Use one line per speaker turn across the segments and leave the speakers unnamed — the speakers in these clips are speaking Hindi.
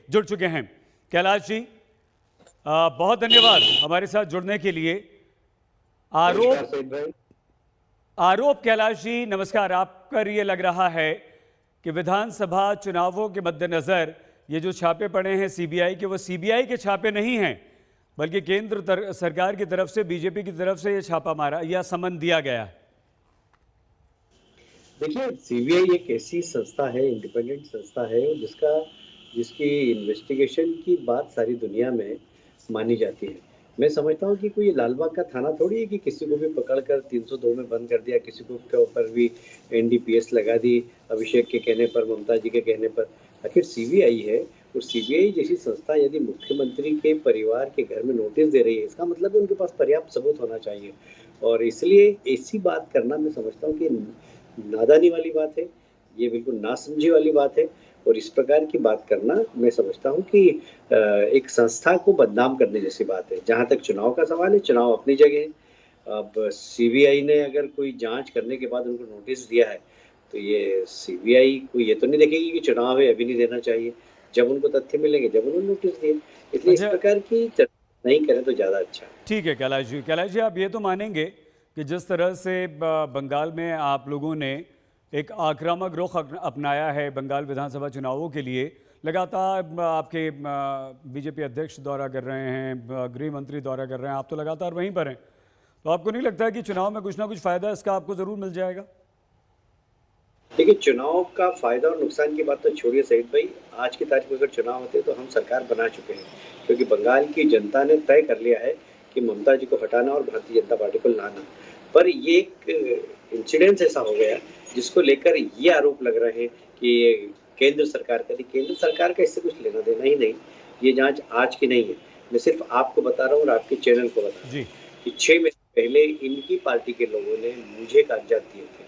जुड़ चुके हैं। कैलाश जी, बहुत धन्यवाद हमारे साथ जुड़ने के लिए। आरोप कैलाश जी नमस्कार, आप पर ये लग रहा है कि विधानसभा चुनावों के मद्देनज़र ये जो छापे पड़े हैं सीबीआई के, वो सीबीआई के छापे नहीं हैं, बल्कि केंद्र सरकार की तरफ से, बीजेपी की तरफ से ये छापा मारा या समन दिया गया है।
देखिए, सीबीआई एक ऐसी संस्था है, इंडिपेंडेंट संस्था है जिसकी इन्वेस्टिगेशन की बात सारी दुनिया में मानी जाती है। मैं समझता हूँ कि कोई लालबाग का थाना थोड़ी है कि किसी को भी पकड़कर 302 में बंद कर दिया, किसी को के ऊपर भी एनडीपीएस लगा दी, अभिषेक के कहने पर, ममता जी के कहने पर। आखिर सीबीआई है, और सीबीआई जैसी संस्था यदि मुख्यमंत्री के परिवार के घर में नोटिस दे रही है, इसका मतलब है उनके पास पर्याप्त सबूत होना चाहिए। और इसलिए ऐसी बात करना, मैं समझता हूँ कि नादानी वाली बात है, ये बिल्कुल नासमझी वाली बात है। और इस प्रकार की बात करना, मैं समझता हूँ कि एक संस्था को बदनाम करने जैसी बात है। जहाँ तक चुनाव का सवाल है, चुनाव अपनी जगह है। अब सीबीआई ने अगर कोई जांच करने के बाद उनको नोटिस दिया है, तो ये सीबीआई को ये तो नहीं देखेगी कि चुनाव है अभी नहीं देना चाहिए। जब उनको तथ्य मिलेंगे, जब उन्होंने नोटिस दिए। इसलिए इस
अच्छा,
प्रकार की चर्चा नहीं करें तो ज़्यादा अच्छा है।
ठीक है कैलाश जी, आप ये तो मानेंगे कि जिस तरह से बंगाल में आप लोगों ने एक आक्रामक रुख अपनाया है बंगाल विधानसभा चुनावों के लिए, लगातार आपके बीजेपी अध्यक्ष दौरा कर रहे हैं, गृह मंत्री दौरा कर रहे हैं, आप तो लगातार वहीं पर हैं, तो आपको नहीं लगता कि चुनाव में कुछ ना कुछ फ़ायदा इसका आपको ज़रूर मिल जाएगा?
देखिए, चुनाव का फायदा और नुकसान की बात तो छोड़िए सईद भाई। आज की तारीख में अगर चुनाव होते तो हम सरकार बना चुके हैं, क्योंकि बंगाल की जनता ने तय कर लिया है कि ममता जी को हटाना और भारतीय जनता पार्टी को लाना। पर ये एक इंसिडेंस ऐसा हो गया जिसको लेकर ये आरोप लग रहे हैं कि ये केंद्र सरकार का, केंद्र सरकार का इससे कुछ लेना देना ही नहीं। ये जांच आज की नहीं है। मैं सिर्फ आपको बता रहा हूँ और आपके चैनल को बता रहा
जी।
हूँ कि 6 महीने पहले इनकी पार्टी के लोगों ने मुझे कागजात दिए थे।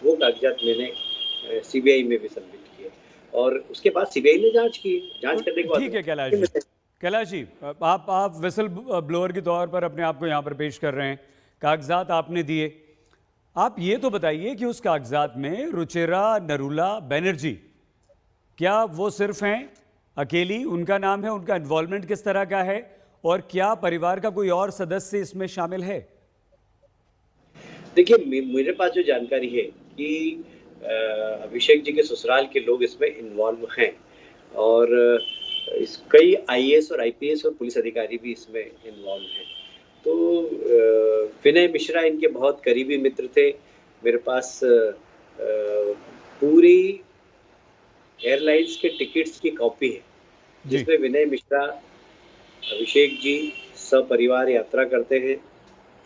वो कागजात मैंने सीबीआई में भी सबमिट किए, और उसके बाद सीबीआई ने जांच करने के बाद
ठीक है कैलाश जी, आप विसल ब्लोअर के तौर पर अपने आप को यहाँ पर पेश कर रहे हैं, कागजात आपने दिए। आप ये तो बताइए कि उस कागजात में रुचिरा नरूला बनर्जी, क्या वो सिर्फ हैं, अकेली उनका नाम है, उनका इन्वॉल्वमेंट किस तरह का है, और क्या परिवार का कोई और सदस्य इसमें शामिल है?
देखिए, मेरे पास जो जानकारी है कि अभिषेक जी के ससुराल के लोग इसमें इन्वॉल्व हैं, और इस कई आईएएस और आईपीएस और पुलिस अधिकारी भी इसमें इन्वॉल्व हैं। तो विनय मिश्रा इनके बहुत करीबी मित्र थे। मेरे पास पूरी एयरलाइंस के टिकट्स की कॉपी है,
जी।
जिसमें विनय मिश्रा, अभिषेक जी सपरिवार यात्रा करते हैं,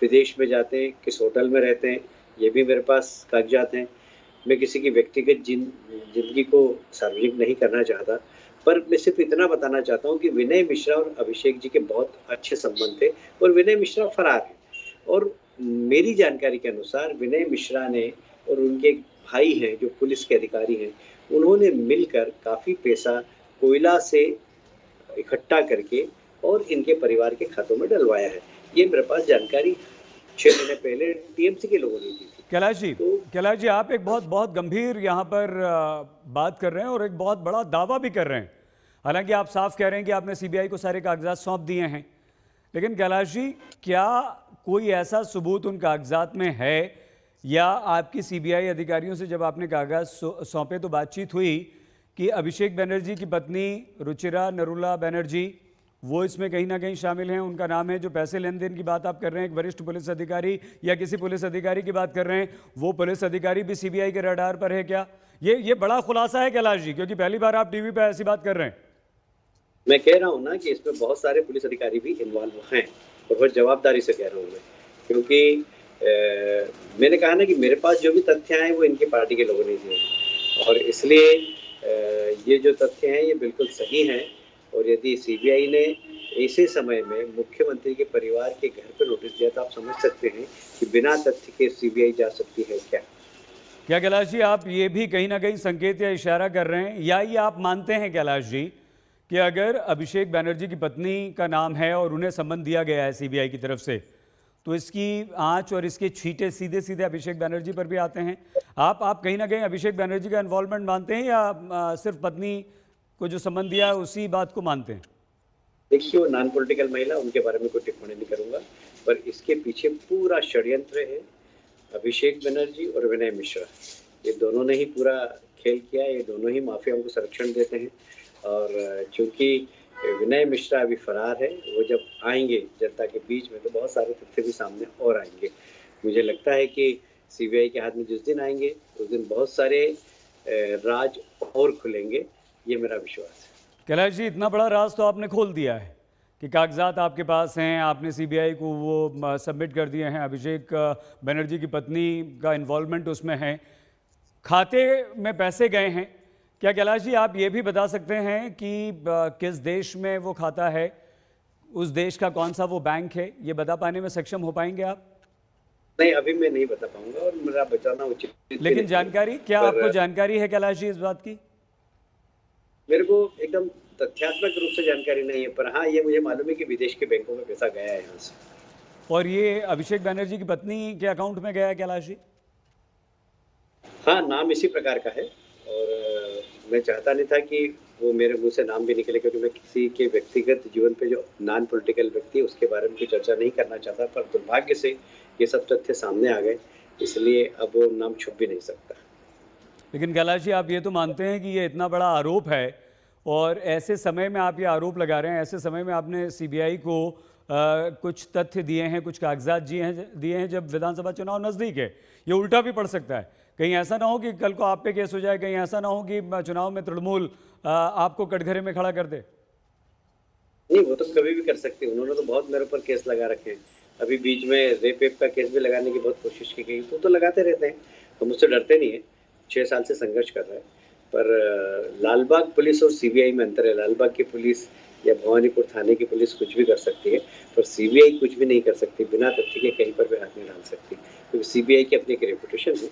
विदेश में जाते हैं, किस होटल में रहते हैं, ये भी मेरे पास कागजात हैं। मैं किसी की व्यक्तिगत जिंदगी को सार्वजनिक नहीं करना चाहता, पर मैं सिर्फ इतना बताना चाहता हूँ कि विनय मिश्रा और अभिषेक जी के बहुत अच्छे संबंध थे, और विनय मिश्रा फरार है। और मेरी जानकारी के अनुसार विनय मिश्रा ने और उनके भाई हैं जो पुलिस के अधिकारी हैं, उन्होंने मिलकर काफी पैसा कोयला से इकट्ठा करके और इनके परिवार के खातों में डलवाया है। ये मेरे पास जानकारी 6 महीने पहले टीएमसी के लोगों ने दी थी।
कैलाश जी, आप एक बहुत बहुत गंभीर यहाँ पर बात कर रहे हैं और एक बहुत बड़ा दावा भी कर रहे हैं। हालांकि आप साफ कह रहे हैं कि आपने सीबीआई को सारे कागजात सौंप दिए हैं, लेकिन कैलाश जी, क्या कोई ऐसा सबूत उन कागजात में है, या आपकी सीबीआई अधिकारियों से जब आपने कागज सौंपे तो बातचीत हुई कि अभिषेक बनर्जी की पत्नी रुचिरा नरूला बनर्जी वो इसमें कहीं ना कहीं शामिल हैं, उनका नाम है, जो पैसे लेन देन की बात आप कर रहे हैं, एक वरिष्ठ पुलिस अधिकारी या किसी पुलिस अधिकारी की बात कर रहे हैं, वो पुलिस अधिकारी भी सीबीआई के रडार पर है क्या? ये बड़ा खुलासा है कैलाश जी, क्योंकि पहली बार आप टीवी पे ऐसी बात कर रहे हैं।
मैं कह रहा हूँ ना कि इसमें बहुत सारे पुलिस अधिकारी भी इन्वॉल्व हैं, और बहुत जवाबदारी से कह रहा हूँ मैं, क्योंकि मैंने कहा ना कि मेरे पास जो भी तथ्य आए वो इनकी पार्टी के लोगों ने दिए, और इसलिए ये जो तथ्य हैं ये बिल्कुल सही हैं। और यदि सीबीआई ने ऐसे समय में मुख्यमंत्री के परिवार के घर पर नोटिस दिया, तो आप समझ सकते हैं कि बिना तथ्य के सीबीआई जा सकती है क्या?
कैलाश जी, आप ये भी कहीं ना कहीं संकेत या इशारा कर रहे हैं, या ये आप मानते हैं कैलाश जी कि अगर अभिषेक बनर्जी की पत्नी का नाम है और उन्हें सम्मन दिया गया है सीबीआई की तरफ से, तो इसकी आंच और इसके छींटे सीधे सीधे अभिषेक बनर्जी पर भी आते हैं? आप कहीं ना कहीं अभिषेक बनर्जी का इन्वॉल्वमेंट मानते हैं, या सिर्फ पत्नी को जो संबंध दिया है उसी बात को मानते हैं?
देखिए, वो नॉन पॉलिटिकल महिला, उनके बारे में कोई टिप्पणी नहीं करूंगा, पर इसके पीछे पूरा षड्यंत्र है अभिषेक बनर्जी और विनय मिश्रा। ये दोनों ने ही पूरा खेल किया, ये दोनों ही माफियाओं को संरक्षण देते हैं। और चूंकि विनय मिश्रा अभी फरार है, वो जब आएंगे जनता के बीच में तो बहुत सारे तथ्य भी सामने और आएंगे। मुझे लगता है कि सीबीआई के हाथ में जिस दिन आएंगे उस दिन बहुत सारे राज और खुलेंगे, ये मेरा विश्वास है।
कैलाश जी, इतना बड़ा राज तो आपने खोल दिया है कि कागजात आपके पास हैं, आपने सीबीआई को वो सबमिट कर दिए हैं, अभिषेक बनर्जी की पत्नी का इन्वॉल्वमेंट उसमें है, खाते में पैसे गए हैं। क्या कैलाश जी आप ये भी बता सकते हैं कि किस देश में वो खाता है, उस देश का कौन सा वो बैंक है, ये बता पाने में सक्षम हो पाएंगे आप?
नहीं, अभी मैं नहीं बता पाऊंगा और मेरा बताना उचित
लेकिन
नहीं।
जानकारी, क्या
पर
आपको जानकारी है कैलाश जी इस बात की?
मेरे को एकदम तथ्यात्मक रूप से जानकारी नहीं है, पर हाँ ये मुझे मालूम है कि विदेश के बैंकों में पैसा गया है यहाँ से।
और ये अभिषेक बनर्जी की पत्नी के अकाउंट में गया है कैलाश जी?
हाँ, नाम इसी प्रकार का है और मैं चाहता नहीं था कि वो मेरे मुंह से नाम भी निकले, क्योंकि मैं किसी के व्यक्तिगत जीवन पे जो नॉन पॉलिटिकल व्यक्ति है उसके बारे में कोई चर्चा नहीं करना चाहता, पर दुर्भाग्य से ये सब तथ्य सामने आ गए, इसलिए अब वो नाम छुप भी नहीं सकता।
लेकिन कैलाश जी आप ये तो मानते हैं कि ये इतना बड़ा आरोप है और ऐसे समय में आप ये आरोप लगा रहे हैं, ऐसे समय में आपने सीबीआई को कुछ तथ्य दिए हैं, कुछ कागजात दिए हैं जब विधानसभा चुनाव नज़दीक है। ये उल्टा भी पड़ सकता है, कहीं ऐसा ना हो कि कल को आप पे केस हो जाए, कहीं ऐसा ना हो कि चुनाव में तृणमूल आपको कटघरे में खड़ा कर दे।
नहीं, वो तो कभी भी कर सकते हैं, उन्होंने तो बहुत मेरे ऊपर केस लगा रखे हैं। अभी बीच में रेप का केस भी लगाने की बहुत कोशिश की गई, तो लगाते रहते हैं, तो मुझसे डरते नहीं है। 6 साल से संघर्ष कर रहा है। पर लालबाग पुलिस और सीबीआई में अंतर है। लालबाग की पुलिस या भवानीपुर थाने की पुलिस कुछ भी कर सकती है, पर सीबीआई कुछ भी नहीं कर सकती, बिना तथ्य के कहीं पर भी हाथ नहीं डाल सकती, क्योंकि सीबीआई की अपनी एक रेपुटेशन है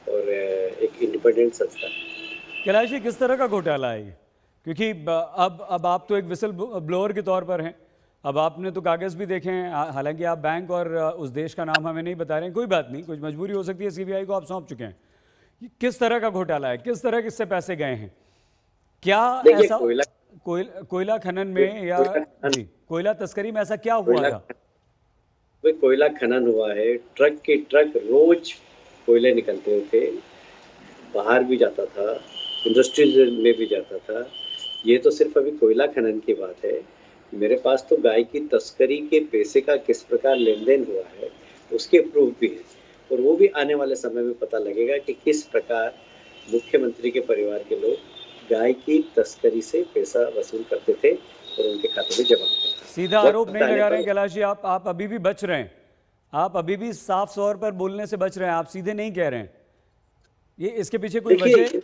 और एक इंडिपेंडेंट संस्था है।
कैलाश जी किस तरह का घोटाला है ये? क्योंकि अब आप तो एक विसल ब्लोअर के तौर पर हैं, अब आपने तो कागज़ भी देखे हैं, हालांकि आप बैंक और उस देश का नाम हमें नहीं बता रहे हैं, कोई बात नहीं, कुछ मजबूरी हो सकती है, सीबीआई को आप सौंप चुके हैं। ये किस तरह का घोटाला है, किस तरह किससे पैसे गए हैं, क्या ऐसा कोयला खनन में या जी कोयला तस्करी में ऐसा क्या हुआ था?
कोयला खनन हुआ है, ट्रक के ट्रक रोज कोयले निकलते थे, बाहर भी जाता था, इंडस्ट्रीज में भी जाता था। ये तो सिर्फ अभी कोयला खनन की बात है। मेरे पास तो गाय की तस्करी के पैसे का किस प्रकार लेन देन हुआ है उसके प्रूफ भी है, और वो भी आने वाले समय में पता लगेगा कि किस प्रकार मुख्यमंत्री के परिवार के लोग गाय की तस्करी से पैसा वसूल करते थे और उनके खाते में जमा होता था।
सीधा आरोप नहीं लगा रहे हैं कैलाश जी, आप अभी भी बच रहे हैं, आप अभी भी साफ तौर पर बोलने से बच रहे हैं, आप सीधे नहीं कह रहे हैं। ये इसके पीछे कोई वजह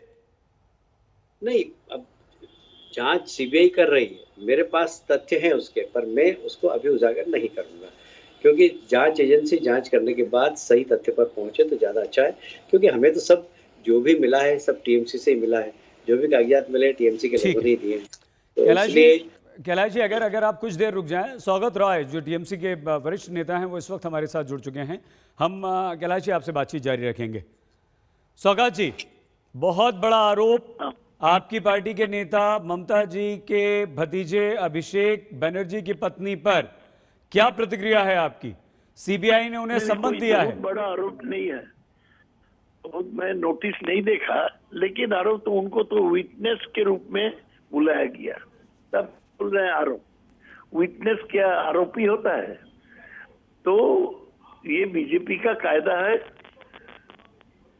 नहीं? अब जांच सीबीआई कर रही है, मेरे पास तथ्य हैं उसके, पर मैं उसको अभी उजागर नहीं करूंगा, क्योंकि जांच एजेंसी जांच करने के बाद सही तथ्य पर पहुंचे तो ज्यादा अच्छा है। क्योंकि हमें तो सब जो भी मिला है सब टीएमसी से ही मिला है, जो भी कागजात मिले टीएमसी के लोगों ने दिए। तो
कैलाश जी अगर आप कुछ देर रुक जाएं, सौगत रॉय जो टीएमसी के वरिष्ठ नेता हैं वो इस वक्त हमारे साथ जुड़ चुके हैं, हम कैलाश जी आपसे बातचीत जारी रखेंगे। सौगत जी, बहुत बड़ा आरोप आपकी पार्टी के नेता ममता जी के भतीजे अभिषेक बनर्जी की पत्नी पर, क्या प्रतिक्रिया है आपकी? सीबीआई ने उन्हें सम्मन दिया है।
बड़ा आरोप नहीं है, मैं नोटिस नहीं देखा, लेकिन आरोप तो उनको तो विटनेस के रूप में बुलाया गया, तब बोल रहे हैं आरोप। विटनेस क्या आरोपी होता है? तो ये बीजेपी का कायदा है।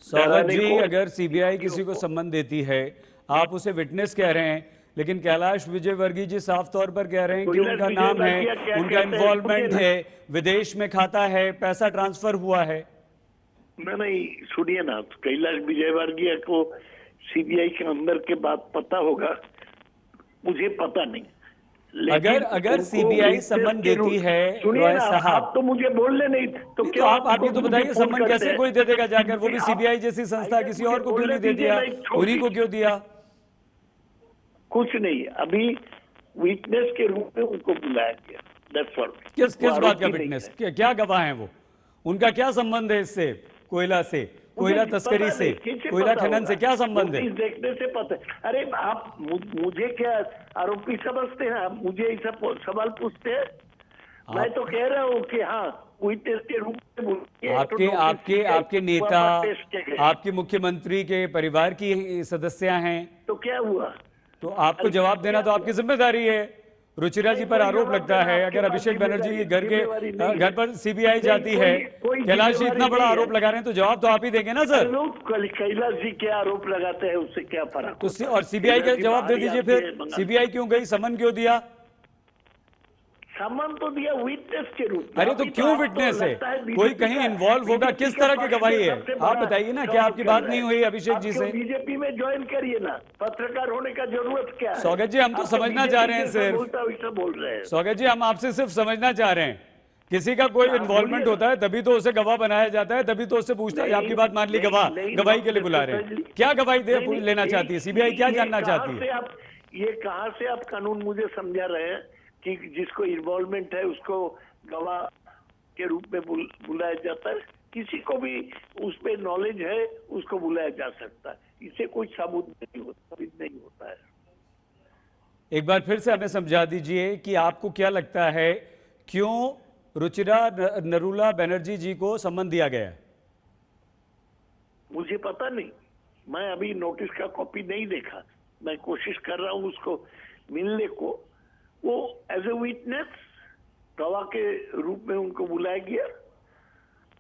सौगत जी, अगर सीबीआई किसी को सम्मन देती है, आप उसे विटनेस कह रहे हैं, लेकिन कैलाश विजयवर्गीय जी साफ तौर पर कह रहे हैं कि उनका नाम है, उनका इन्वॉल्वमेंट है, विदेश में खाता है, पैसा ट्रांसफर हुआ है।
नहीं, सुनिए ना, कैलाश विजयवर्गीय को सीबीआई के अंदर के बात पता होगा, मुझे पता नहीं।
अगर सीबीआई सम्मन देती है रॉय साहब,
आप तो मुझे बोलने नहीं तो क्या
आप ये तो बताइए, सम्मन कैसे कोई दे देगा जाकर, वो भी सीबीआई जैसी संस्था, किसी और को क्यों नहीं दे दिया, उन्हीं को क्यों दिया?
कुछ नहीं, अभी विटनेस के रूप में उनको बुलाया गया, दैट्स ऑल।
किस बात का विटनेस? क्या गवाह है वो? उनका क्या संबंध है इससे, कोयला से? कोयला
मुझे
तस्करी
पता
से,
नहीं, किसे
कोयला
पता
खनन
होगा?
से क्या संबंध है?
नोटिस देखने से पता है। अरे आप मुझे क्या आरोपी समझते हैं? आप मुझे ऐसा सवाल पूछते हैं? मैं तो कह रहा हूँ कि हाँ, विटनेस के रूप में बोलिए, तो
आपके
नोटिस
आपके
के
आपके नेता,
वहाँ पर पेश किए गए।
आपके मुख्यमंत्री के परिवार की सदस्य हैं,
तो क्या हुआ?
तो आपको जवाब देना तो आपकी जिम्मेदारी है। रुचिरा जी पर
कोई
आरोप
जवाब
लगता
देना
है,
आपके
अगर
पास
अभिषेक बनर्जी के
जिम्मेवारी नहीं है।
घर पर सीबीआई जाती
कोई-
है,
कोई
कैलाश जी
जिम्मेवारी
इतना बड़ा
नहीं है।
आरोप लगा रहे हैं, तो जवाब तो आप ही देंगे ना सर।
लोग कैलाश जी क्या आरोप लगाते हैं, उससे क्या फर्क
तो
होता है?
और सीबीआई का
कैलाश जी
जवाब दे
बाहर ही
दीजिए
आते हैं
फिर,
बंगाल।
सीबीआई क्यों गई, समन क्यों दिया?
सम्मान तो दिया विटनेस के रूप में।
अरे तो
अभी
क्यों
आपको
विटनेस है?
लगता
कोई
बीजेपी
कहीं
का-
इन्वॉल्व होगा,
बीजेपी
किस
के
तरह की
पक्ष
गवाही
में
है?
सबसे
आप
बड़ा
बताइए ना, क्या
सवाल
आपकी
कर
बात
रहे
नहीं
हैं।
हुई अभिषेक
आप
जी
क्यों
से?
बीजेपी में ज्वाइन करिए ना, पत्रकार होने का जरूरत क्या है?
स्वागत जी, हम तो
आप
समझना
BJP
चाह रहे हैं
जैसा
सिर्फ।
बोलता वैसा बोल रहे हैं।
स्वागत जी, हम आपसे सिर्फ समझना चाह रहे हैं, किसी का कोई
हाँ,
इन्वॉल्वमेंट
बोलिए।
होता है तभी तो उसे गवाह बनाया जाता है, तभी तो उससे पूछता है।
नहीं,
आपकी बात मान ली,
नहीं,
गवाह
नहीं,
गवाही के लिए
डॉक्टर
बुला रहे हैं,
सतरंजी।
क्या गवाही
नहीं, नहीं,
लेना चाहती है सीबीआई? क्या
ये
जानना
कहाँ
चाहती
से
है?
ये कहाँ से आप कानून मुझे समझा रहे हैं कि जिसको इन्वॉल्वमेंट है उसको गवाह के रूप में बुलाया जाता है? किसी को भी उस पे नॉलेज है उसको बुलाया जा सकता है, इससे कोई सबूत नहीं होता है।
एक बार फिर से हमें समझा दीजिए कि आपको क्या लगता है, क्यों रुचिरा नरूला बनर्जी जी को सम्मन दिया गया है?
मुझे पता नहीं, मैं अभी नोटिस का कॉपी नहीं देखा। मैं कोशिश कर रहा हूँ उसको मिलने को। वो एज ए विटनेस गवाह के रूप में उनको बुलाया गया।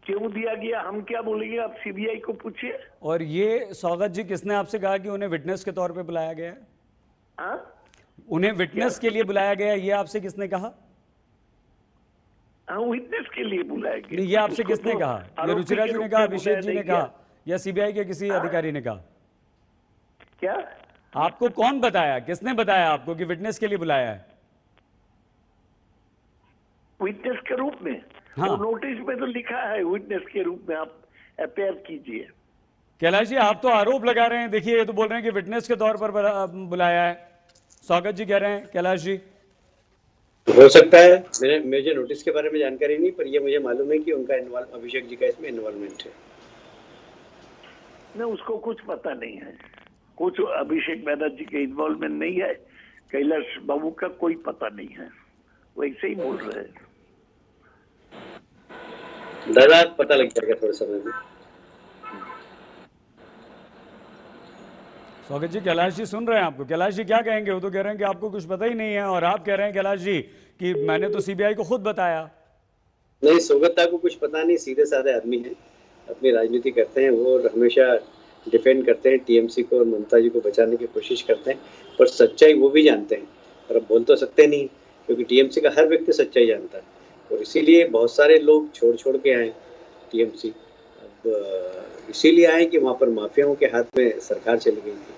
क्यों दिया गया हम क्या बोलेंगे, आप सीबीआई को पूछिए।
और ये स्वागत जी, किसने आपसे कहा कि उन्हें विटनेस के तौर पे बुलाया गया है?
हाँ,
उन्हें विटनेस के लिए बुलाया गया है, ये आपसे किसने कहा?
हाँ, विटनेस के लिए बुलाया गया।
नहीं, ये आपसे
उसको
किसने
तो
कहा? ये
आरोपी
रुचिरा
के
जी ने
रूप
कहा,
में
अभिषेक
बुलाया
जी ने
नहीं
कहा,
गया।
या सीबीआई के किसी अधिकारी ने कहा?
क्या
आपको कौन बताया, किसने बताया आपको कि विटनेस के लिए बुलाया है?
विटनेस के रूप में?
हाँ।
वो नोटिस में तो लिखा है विटनेस के रूप में आप अपेयर कीजिए।
कैलाश जी, आप तो आरोप लगा रहे हैं, देखिए ये तो बोल रहे हैं कि विटनेस के तौर पर बुलाया है। स्वागत जी कह रहे हैं, कैलाश जी
हो सकता है, मुझे नोटिस के बारे में जानकारी नहीं, पर ये मुझे मालूम है कि उनका अभिषेक जी का इसमें इन्वॉल्वमेंट है।
नहीं, उसको कुछ पता नहीं है, कुछ अभिषेक बनर्जी के इन्वॉल्वमेंट नहीं है, कैलाश बाबू का कोई पता नहीं है, वैसे ही बोल रहे हैं।
दादा पता लग जाएगा थोड़े समय में।
स्वागत जी, कैलाश जी सुन रहे हैं आपको। कैलाश जी क्या कहेंगे? वो तो कह रहे हैं कि आपको कुछ पता ही नहीं है, और आप कह रहे हैं कैलाश जी कि मैंने तो सीबीआई को खुद बताया।
नहीं, सोगता को कुछ पता नहीं, सीधे साधे आदमी हैं, अपनी राजनीति करते हैं, वो हमेशा डिफेंड करते हैं टीएमसी को और ममता जी को बचाने की कोशिश करते हैं, पर सच्चाई वो भी जानते हैं, पर अब बोल तो सकते नहीं, क्योंकि टीएमसी का हर व्यक्ति सच्चाई जानता है, और इसीलिए बहुत सारे लोग छोड़ के आए टीएमसी। अब इसीलिए आए कि वहाँ पर माफियाओं के हाथ में सरकार चली गई थी।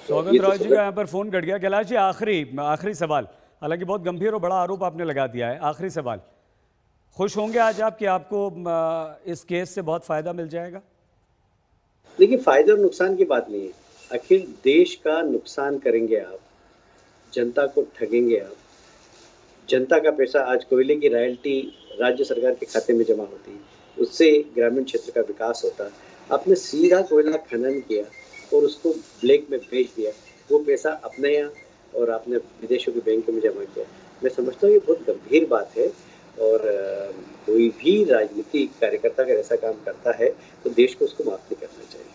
स्वागत राव जी का यहाँ पर फोन कट गया। कैलाश जी, आखिरी सवाल, हालांकि बहुत गंभीर और बड़ा आरोप आपने लगा दिया है, आखिरी सवाल, खुश होंगे आज आप कि आपको इस केस से बहुत फायदा मिल जाएगा?
देखिए, फायदे और नुकसान की बात नहीं है, आखिर देश का नुकसान करेंगे आप, जनता को ठगेंगे आप। जनता का पैसा, आज कोयले की रॉयल्टी राज्य सरकार के खाते में जमा होती है, उससे ग्रामीण क्षेत्र का विकास होता है। आपने सीधा कोयला खनन किया और उसको ब्लैक में बेच दिया, वो पैसा अपने यहाँ और आपने विदेशों के बैंक में जमा किया। मैं समझता हूँ ये बहुत गंभीर बात है, और कोई भी राजनीतिक कार्यकर्ता अगर ऐसा काम करता है तो देश को उसको माफ नहीं करना चाहिए।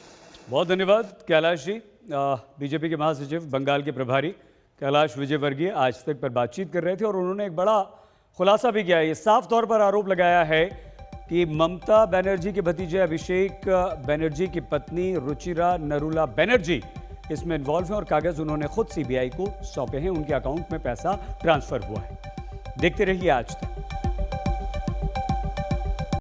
बहुत धन्यवाद कैलाश जी। बीजेपी के महासचिव, बंगाल के प्रभारी कैलाश विजयवर्गीय आज तक पर बातचीत कर रहे थे, और उन्होंने एक बड़ा खुलासा भी किया है। ये साफ तौर पर आरोप लगाया है कि ममता बनर्जी के भतीजे अभिषेक बनर्जी की पत्नी रुचिरा नरूला बनर्जी इसमें इन्वॉल्व हैं, और कागज उन्होंने खुद सीबीआई को सौंपे हैं, उनके अकाउंट में पैसा ट्रांसफर हुआ है। देखते रहिए आज तक।